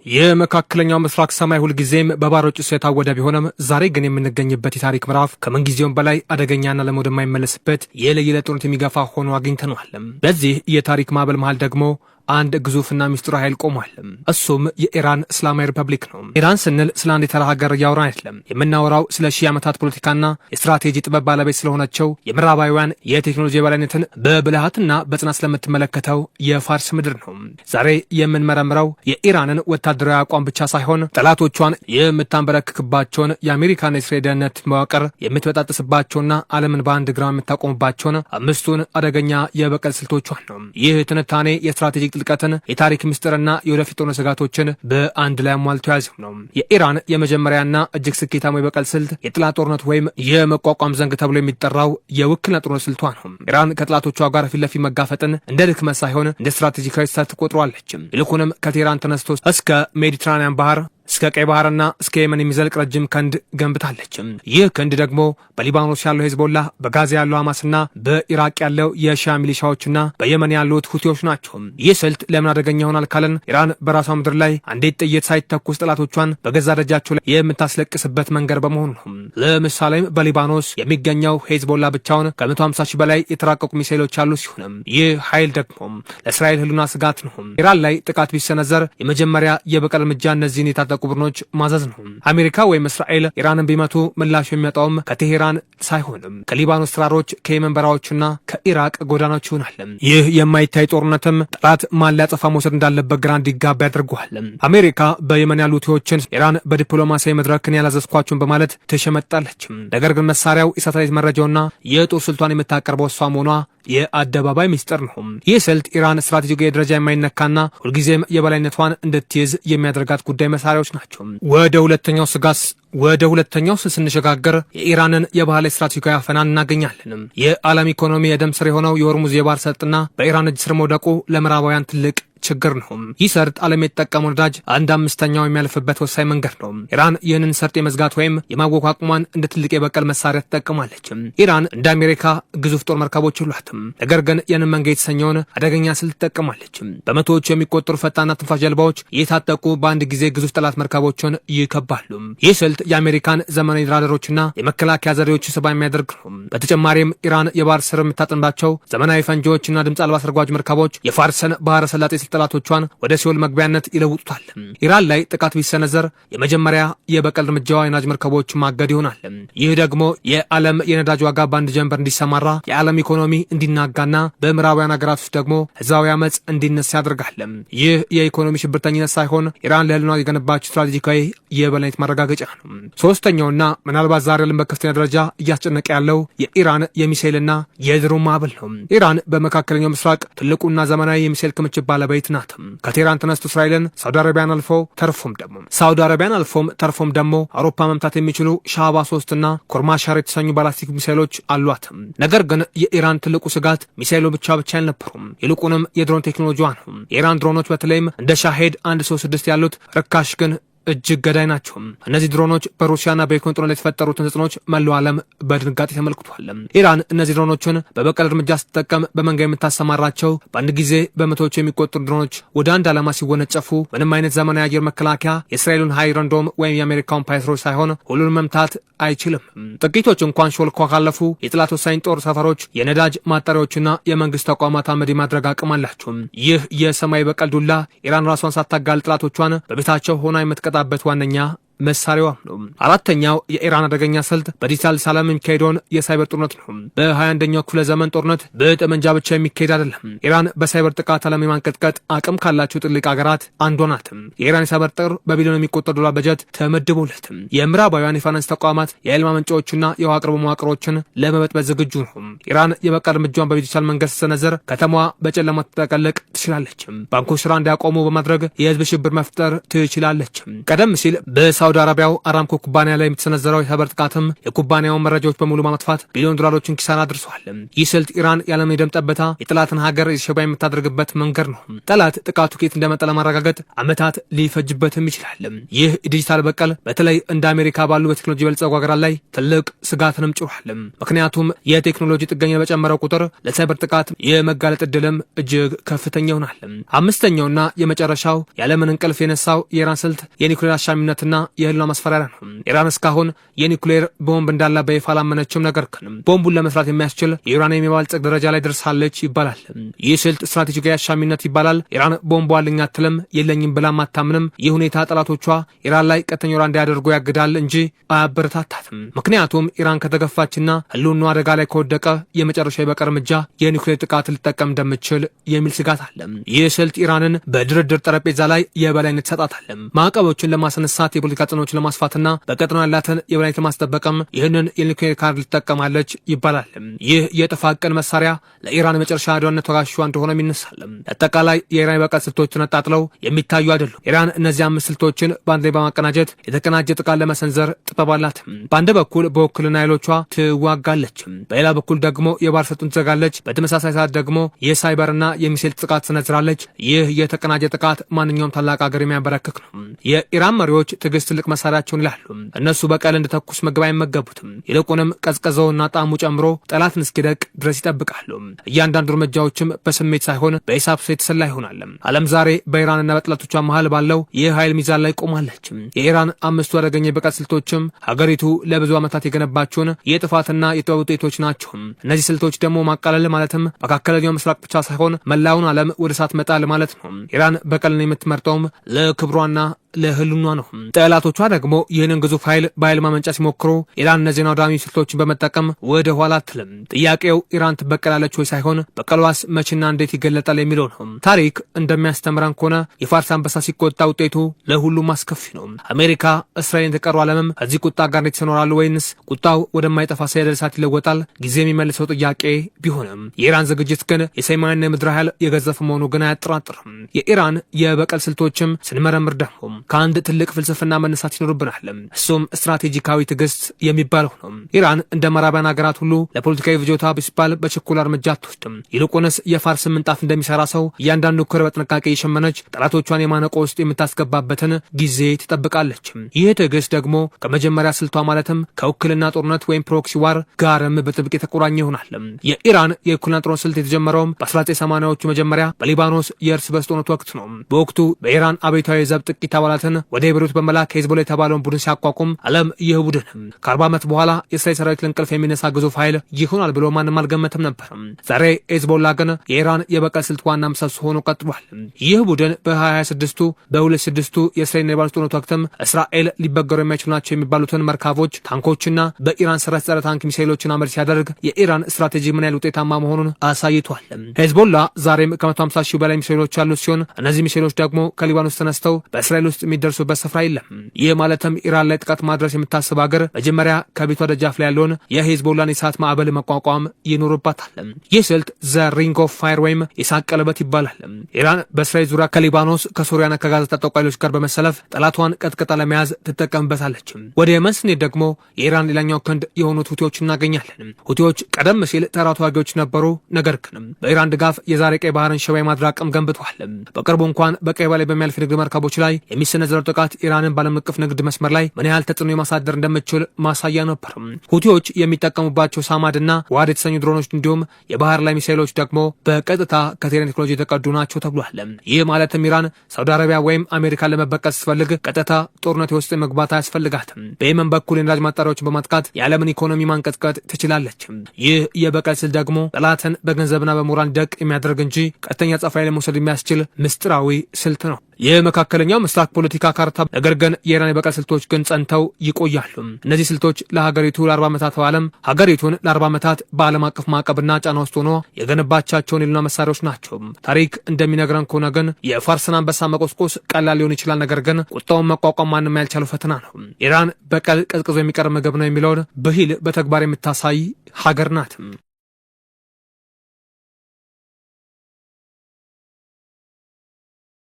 የመካከለኛው ምስራቅ ሰማይ ሁልጊዜም በባሮ ጭስ የታወደ ቢሆንም ዛሬ ግን የምንገኝበት የታሪክ ምዕራፍ ከምንጊዜውም በላይ አደገኛና ለሞት የማይመለስበት የለየለት ጦርነት የሚገፋ ሆኖ አግኝተነዋል። በዚህ የታሪክ ማዕበል መሃል ደግሞ አንድ ግዙፍና ሚስጥራዊ ኃይል ቆሟል። እሱም የኢራን እስላማዊ ሪፐብሊክ ነው። ኢራን ስንል ስለ አንድ የተራ ሀገር እያወራን አይደለም። የምናወራው ስለ ሺህ ዓመታት ፖለቲካና የስትራቴጂ ጥበብ ባለቤት ስለሆነችው የምዕራባውያን የቴክኖሎጂ የበላይነትን በብልሃትና በጽናት ስለምትመለከተው የፋርስ ምድር ነው። ዛሬ የምንመረምረው የኢራንን ወታደራዊ አቋም ብቻ ሳይሆን ጠላቶቿን የምታንበረክክባቸውን የአሜሪካና የእስራኤል ደህንነት መዋቅር የምትበጣጥስባቸውና ዓለምን በአንድ ግራ የምታቆምባቸውን አምስቱን አደገኛ የበቀል ስልቶቿን ነው። ይህ ትንታኔ የስትራቴጂ ጥልቀትን፣ የታሪክ ምስጢርና የወደፊት ጦርነት ስጋቶችን በአንድ ላይ አሟልቶ ያዘው ነው። የኢራን የመጀመሪያና እጅግ ስኬታማ የበቀል ስልት የጥላት ጦርነት ወይም የመቋቋም ዘንግ ተብሎ የሚጠራው የውክልና ጦርነት ስልቷ ነው። ኢራን ከጥላቶቿ ጋር ፊት ለፊት መጋፈጥን እንደ ድክመት ሳይሆን እንደ ስትራቴጂካዊ ስህተት ትቆጥሯለች። ይልቁንም ከቴህራን ተነስቶ እስከ ሜዲትራኒያን ባህር እስከ ቀይ ባህርና እስከ የመን የሚዘልቅ ረጅም ክንድ ገንብታለች። ይህ ክንድ ደግሞ በሊባኖስ ያለው ሄዝቦላ፣ በጋዛ ያለው ሐማስና በኢራቅ ያለው የሺያ ሚሊሻዎችና በየመን ያሉት ሁቲዎች ናቸው። ይህ ስልት ለምን አደገኛ ይሆናል ካለን ኢራን በራሷ ምድር ላይ አንዲት ጥይት ሳይተኩስ ጠላቶቿን በገዛ ደጃቸው ላይ የምታስለቅስበት መንገድ በመሆኑ ነው። ለምሳሌም በሊባኖስ የሚገኘው ሄዝቦላ ብቻውን ከ150 ሺህ በላይ የተራቀቁ ሚሳኤሎች ያሉ ሲሆን ይህ ኃይል ደግሞ ለእስራኤል ህልውና ስጋት ነው። ኢራን ላይ ጥቃት ቢሰነዘር የመጀመሪያ የበቀል እርምጃ እነዚህን የታጠቁ ቡድኖች ማዘዝ ነው። አሜሪካ ወይም እስራኤል ኢራንን ቢመቱ ምላሽ የሚመጣውም ከቴሄራን ሳይሆንም ከሊባኖስ ተራሮች፣ ከየመን በረሃዎችና ከኢራቅ ጎዳናዎች ይሆናል። ይህ የማይታይ ጦርነትም ጠላት ማን ሊያጠፋ መውሰድ እንዳለበት ግራ እንዲጋባ ያደርገዋል። አሜሪካ በየመን ያሉ ሁቲዎችን ኢራን በዲፕሎማሲያዊ መድረክን ያላዘዝኳቸውን በማለት ትሸመጣለች። ነገር ግን መሳሪያው የሳተላይት መረጃውና የጦር ስልቷን የምታቀርበው እሷ መሆኗ የአደባባይ ሚስጥር ነው። ይህ ስልት ኢራን ስትራቴጂካዊ ደረጃ የማይነካና ሁልጊዜም የበላይነቷን እንድትይዝ የሚያደርጋት ጉዳይ መሳሪያዎች ናቸው። ወደ ሁለተኛው ስንሸጋገር የኢራንን የባህላዊ ስትራቴጂካዊ አፈና እናገኛለን። የዓለም ኢኮኖሚ የደም ስር የሆነው የሆርሙዝ የባህር ሰርጥና በኢራን እጅ ስር መውደቁ ለምዕራባውያን ትልቅ ችግር ነው። ይህ ሰርጥ ዓለም የተጠቀመው ነዳጅ 1/5 የሚያልፍበት ወሳኝ መንገድ ነው። ኢራን ይህንን ሰርጥ የመዝጋት ወይም የማወቅ አቅሟን እንደ ትልቅ የበቀል መሳሪያ ትጠቀማለች። ኢራን እንደ አሜሪካ ግዙፍ ጦር መርከቦች የሏትም። ነገር ግን ይህንን መንገድ የተሰኘውን አደገኛ ስልት ትጠቀማለች። በመቶዎች የሚቆጠሩ ፈጣንና ትንፋሽ ጀልባዎች የታጠቁ በአንድ ጊዜ ግዙፍ ጠላት መርከቦችን ይከባሉ። ይህ ስልት የአሜሪካን ዘመናዊ ራዳሮችና የመከላከያ ዘዴዎች ስባ የሚያደርግ ነው። በተጨማሪም ኢራን የባህር ስር የምታጠምዳቸው ዘመናዊ ፈንጂዎችና ድምፅ አልባ ሰርጓጅ መርከቦች የፋርስን ባህረ ሰላጤ ጠላቶቿን ወደ ሲኦል መግቢያነት ይለውጡታል። ኢራን ላይ ጥቃት ቢሰነዘር የመጀመሪያ የበቀል እርምጃዋ የነዳጅ መርከቦች ማገድ ይሆናል። ይህ ደግሞ የዓለም የነዳጅ ዋጋ በአንድ ጀንበር እንዲሰማራ፣ የዓለም ኢኮኖሚ እንዲናጋና በምዕራባውያን ሀገራት ውስጥ ደግሞ ህዝባዊ አመፅ እንዲነሳ ያደርጋል። ይህ የኢኮኖሚ ሽብርተኝነት ሳይሆን ኢራን ለህልውና የገነባቸው ስትራቴጂካዊ የበላይነት ማረጋገጫ ነው። ሶስተኛውና ምናልባት ዛሬ ዓለም በከፍተኛ ደረጃ እያስጨነቀ ያለው የኢራን የሚሳኤልና የድሮን ማዕበል ነው። ኢራን በመካከለኛው ምስራቅ ትልቁና ዘመናዊ የሚሳኤል ክምችት ባለቤት ናት። ከቴህራን ተነስቶ እስራኤልን፣ ሳውዲ አረቢያን አልፎም ተርፎም ደግሞ አውሮፓ መምታት የሚችሉ ሻባ 3 እና ኮርማሻር የተሰኙ ባላስቲክ ሚሳኤሎች አሏት። ነገር ግን የኢራን ትልቁ ስጋት ሚሳኤሉ ብቻ አልነበሩም፣ ይልቁንም የድሮን ቴክኖሎጂዋ ነው። የኢራን ድሮኖች በተለይም እንደ ሻሄድ 136 ያሉት ርካሽ ግን እጅግ ገዳይ ናቸው። እነዚህ ድሮኖች በሩሲያና በዩክሬን ጦርነት የተፈጠሩትን ተጽዕኖች መላው ዓለም በድንጋጤ ተመልክቷል። ኢራን እነዚህ ድሮኖችን በበቀል እርምጃ ስትጠቀም በመንጋ የምታሰማራቸው በአንድ ጊዜ በመቶዎች የሚቆጠሩ ድሮኖች ወደ አንድ ዓላማ ሲወነጨፉ ምንም አይነት ዘመናዊ አየር መከላከያ የእስራኤሉን ሃይረን ዶም ወይም የአሜሪካውን ፓይትሮች ሳይሆን ሁሉንም መምታት አይችልም። ጥቂቶች እንኳን ሾልኮ ካለፉ የጠላት ወሳኝ ጦር ሰፈሮች፣ የነዳጅ ማጣሪያዎችና የመንግስት ተቋማት አመድ የማድረግ አቅም አላቸው። ይህ የሰማይ በቀል ዱላ ኢራን ራሷን ሳታጋል ጠላቶቿን በቤታቸው ሆና የምትቀጣበት ዋነኛ መሳሪያዋ ነው። አራተኛው የኢራን አደገኛ ስልት በዲጂታል ሰላም የሚካሄደውን የሳይበር ጦርነት ነው። በ21ኛው ክፍለ ዘመን ጦርነት በጠመንጃ ብቻ የሚካሄድ አይደለም። ኢራን በሳይበር ጥቃት ዓለም የማንቀጥቀጥ አቅም ካላቸው ጥልቅ ሀገራት አንዷ ናት። የኢራን የሳይበር ጦር በቢሊዮን የሚቆጠር ዶላር በጀት ተመድቦለት የምዕራባውያን የፋይናንስ ተቋማት የኃይል ማመንጫዎችና የውሃ አቅርቦ መዋቅሮችን ለመበጥበጥ ዝግጁ ነው። ኢራን የበቀል እርምጃዋን በዲጂታል መንገድ ስትሰነዘር ከተማዋ በጨለማ ትጠቀለቅ ትችላለች። ባንኮች ስራ እንዲያቆሙ በማድረግ የህዝብ ሽብር መፍጠር ትችላለች። ቀደም ሲል በሳውዲ አረቢያው አራምኮ ኩባንያ ላይ የምትሰነዘረው የሳይበር ጥቃትም የኩባንያውን መረጃዎች በሙሉ በማጥፋት ቢሊዮን ዶላሮችን ኪሳራ አድርሷል። ይህ ስልት ኢራን ያለምን የደም ጠብታ የጠላትን ሀገር የሸባ የምታደርግበት መንገድ ነው። ጠላት ጥቃቱ ከየት እንደመጣ ለማረጋገጥ ዓመታት ሊፈጅበትም ይችላል። ይህ ዲጂታል በቀል በተለይ እንደ አሜሪካ ባሉ በቴክኖሎጂ የበለጸጉ ሀገራት ላይ ትልቅ ስጋትንም ጭሯል። ምክንያቱም የቴክኖሎጂ ጥገኛ በጨመረው ቁጥር ለሳይበር ጥቃት የመጋለጥ እድልም እጅግ ከፍተኛ ይሆናል። አምስተኛውና የመጨረሻው ያለምን እንቅልፍ የነሳው የኢራን ስልት የኒኩሌር አሻሚነትና የህልውና ማስፈራሪያ ነው። ኢራን እስካሁን የኒኩሌር ቦምብ እንዳለ በይፋ አላመነችም። ነገር ግን ቦምቡን ለመስራት የሚያስችል የዩራኒየም የማበልጸግ ደረጃ ላይ ደርሳለች ይባላል። ይህ ስልት ስትራቴጂካዊ አሻሚነት ይባላል። ኢራን ቦምቡ አለኝ አትልም፣ የለኝም ብላም አታምንም። ይህ ሁኔታ ጠላቶቿ ኢራን ላይ ቀጥተኛ ወረራ እንዲያደርጉ ያግዳል እንጂ አያበረታታትም። ምክንያቱም ኢራን ከተገፋችና ህልውናዋ አደጋ ላይ ከወደቀ የመጨረሻ የበቀል እርምጃ የኒኩሌር ጥቃት ልጠቀም እንደምችል የሚል ስጋት አለ። ይህ ስልት ኢራንን በድርድር ጠረጴዛ ላይ የበላይነት ይሰጣታል። ማዕቀቦችን ለማስነሳት፣ የፖለቲካ ጽኖችን ለማስፋትና በቀጠናው ያላትን የበላይነት ለማስጠበቅም ይህንን የኒኩሌር ካርድ ልጠቀማለች ይባላል። ይህ የጥፋት ቀን መሳሪያ ለኢራን መጨረሻ አድዋነት ወራሿ እንደሆነም ይነሳል። አጠቃላይ የኢራን የበቀል ስልቶችን አጣጥለው የሚታዩ አይደሉም። ኢራን እነዚህ 5 ስልቶችን በአንድ ላይ በማቀናጀት የተቀናጀ ጥቃት ለመሰንዘር ጥበብ አላት። በአንድ በኩል በውክልና ኃይሎቿ ትዋጋለች፣ በሌላ በኩል ደግሞ የባህር ሰጡን ትዘጋለች። በተመሳሳይ ሰዓት ደግሞ የሳይበርና የሚሳይል ጥቃት ትሰነዝራለች። ይህ የተቀናጀ ጥቃት ማንኛውም ታላቅ ሀገር የሚያበረክክ ነው። የኢራን መሪዎች ትዕግስት ትልቅ መሳሪያቸውን ይላሉ። እነሱ በቀል እንደ ተኩስ ምግብ አይመገቡትም። ይልቁንም ቀዝቀዘውና ጣዕሙ ጨምሮ ጠላትን እስኪደቅ ድረስ ይጠብቃሉ። እያንዳንዱ እርምጃዎችም በስሜት ሳይሆን በሂሳብ የተሰላ ይሆናል። ዓለም ዛሬ በኢራንና በጠላቶቿ መሃል ባለው የኃይል ሚዛን ላይ ቆማለች። የኢራን 5ቱ አደገኛ የበቀል ስልቶችም ሀገሪቱ ለብዙ ዓመታት የገነባቸውን የጥፋትና የጥበብ ውጤቶች ናቸው። እነዚህ ስልቶች ደግሞ ማቃለል ማለትም መካከለኛው ምስራቅ ብቻ ሳይሆን መላውን ዓለም ወደ እሳት መጣል ማለት ነው። ኢራን በቀልን የምትመርጠውም ለክብሯና ለህልውና ነው። ጠላቶቿ ደግሞ ይህንን ግዙፍ ኃይል በኃይል ማመንጫ ሲሞክሩ ኢራን እነዚህን አውዳሚ ስልቶችን በመጠቀም ወደ ኋላ አትልም። ጥያቄው ኢራን ትበቀላለች ወይ ሳይሆን በቀሏስ መቼና እንዴት ይገለጣል የሚለው ነው። ታሪክ እንደሚያስተምረን ከሆነ የፋርስ አንበሳ ሲቆጣ ውጤቱ ለሁሉም አስከፊ ነው። አሜሪካ፣ እስራኤል፣ የተቀሩ ዓለምም ከዚህ ቁጣ ጋር እንዴት ይኖራሉ? ወይንስ ቁጣው ወደማይጠፋ ሰደድ እሳት ይለወጣል? ጊዜ የሚመልሰው ጥያቄ ቢሆንም የኢራን ዝግጅት ግን የሰማይና የምድር ኃይል የገዘፈ መሆኑ ግን አያጠራጥርም። የኢራን የበቀል ስልቶችም ስንመረምር ደግሞ ከአንድ ትልቅ ፍልስፍና መነሳት ይኖርብናል። እሱም ስትራቴጂካዊ ትዕግስት የሚባለው ነው። ኢራን እንደ ምዕራባውያን ሀገራት ሁሉ ለፖለቲካዊ ፍጆታ ቢባል በችኮላ እርምጃ አትወስድም። ይልቁንስ የፋርስ ምንጣፍ እንደሚሰራ ሰው እያንዳንዱ ክር በጥንቃቄ የሸመነች ጠላቶቿን የማነቆ ውስጥ የምታስገባበትን ጊዜ ትጠብቃለች። ይህ ትዕግስት ደግሞ ከመጀመሪያ ስልቷ ማለትም ከውክልና ጦርነት ወይም ፕሮክሲ ዋር ጋርም በጥብቅ የተቆራኘ ይሆናል። የኢራን የውክልና ጦርነት ስልት የተጀመረው በ1980ዎቹ መጀመሪያ በሊባኖስ የእርስ በርስ ጦርነት ወቅት ነው። በወቅቱ በኢራን አብዮታዊ ዘብ ጥቂት አባላትን ወደ ቤሩት በመላክ ሄዝቦላ የተባለውን ቡድን ሲያቋቁም ዓለም ይህ ቡድን ከ40 ዓመት በኋላ የእስራኤል ሰራዊት ለእንቅልፍ የሚነሳ ግዙፍ ኃይል ይሆናል ብሎ ማንም አልገመተም ነበር። ዛሬ ሄዝቦላ ግን የኢራን የበቀል ስልት ዋና ምሰሶ ሆኖ ቀጥሏል። ይህ ቡድን በ2026ቱ በ26ቱ የእስራኤል ሊባኖስ ጦርነት ወቅትም እስራኤል ሊበገሩ የማይችሉ ናቸው የሚባሉትን መርካቦች፣ ታንኮችና በኢራን ሰራሽ ጸረ ታንክ ሚሳይሎችን አመድ ሲያደርግ የኢራን ስትራቴጂ ምን ያህል ውጤታማ መሆኑን አሳይቷል። ሄዝቦላ ዛሬም ከ150 ሺህ በላይ ሚሳይሎች ያሉት ሲሆን እነዚህ ሚሳይሎች ደግሞ ከሊባኖስ ተነስተው በእስራኤል ውስጥ የሚደርሱበት ስፍራ የለም። ይህ ማለትም ኢራን ላይ ጥቃት ማድረስ የምታስብ ሀገር መጀመሪያ ከቤቷ ደጃፍ ላይ ያለውን የሄዝቦላን የእሳት ማዕበል መቋቋም ይኖርባታል። ይህ ስልት ዘ ሪንግ ኦፍ ፋየር ወይም የእሳት ቀለበት ይባላል። ኢራን በእስራኤል ዙሪያ ከሊባኖስ ከሶሪያና ከጋዛ ታጣቂ ኃይሎች ጋር በመሰለፍ ጠላቷን ቀጥቅጣ ለመያዝ ትጠቀምበታለች። ወደ የመን ስንሄድ ደግሞ የኢራን ሌላኛው ክንድ የሆኑት ሁቲዎች እናገኛለን። ሁቲዎች ቀደም ሲል ተራ ተዋጊዎች ነበሩ። ነገር ግን በኢራን ድጋፍ የዛሬ ቀይ ባህርን ሽባ የማድረግ አቅም ገንብተዋል። በቅርቡ እንኳን በቀይ ባህር ላይ በሚያልፍ የንግድ መርከቦች ላይ የሚሰነዘረው ጥቃት ኢራንን ባለም አቀፍ ንግድ መስመር ላይ ምን ያህል ተጽዕኖ የማሳደር እንደምትችል ማሳያ ነበር። ሁቲዎች የሚጠቀሙባቸው ሳማድና ዋድ የተሰኙ ድሮኖች እንዲሁም የባህር ላይ ሚሳይሎች ደግሞ በቀጥታ ከቴህራን ቴክኖሎጂ የተቀዱ ናቸው ተብሏል። ይህ ማለትም ኢራን ሳውዲ አረቢያ ወይም አሜሪካን ለመበቀል ስትፈልግ ቀጥታ ጦርነት ውስጥ መግባት አያስፈልጋትም። በየመን በኩል የነዳጅ ማጣሪያዎችን በማጥቃት የዓለምን ኢኮኖሚ ማንቀጥቀጥ ትችላለች። ይህ የበቀል ስልት ደግሞ ጠላትን በገንዘብና በሞራል ደቅ የሚያደርግ እንጂ ቀጥተኛ ጸፋ ለመውሰድ የሚያስችል ምስጢራዊ ስልት ነው። የመካከለኛው ምስራቅ ፖለቲካ ካርታ ነገር ግን የኢራን የበቀል ስልቶች ግን ጸንተው ይቆያሉ። እነዚህ ስልቶች ለሀገሪቱ ለ40 ዓመታት በዓለም ሀገሪቱን ለ40 ዓመታት በዓለም አቀፍ ማዕቀብና ጫና ውስጥ ሆኖ የገነባቻቸውን የሉና መሳሪያዎች ናቸው። ታሪክ እንደሚነግረን ከሆነ ግን የፋርስን አንበሳ መቆስቆስ ቀላል ሊሆን ይችላል። ነገር ግን ቁጣውን መቋቋም ማንም ያልቻለው ፈተና ነው። ኢራን በቀል ቀዝቅዞ የሚቀር ምግብ ነው የሚለውን ብሂል በተግባር የምታሳይ ሀገር ናት።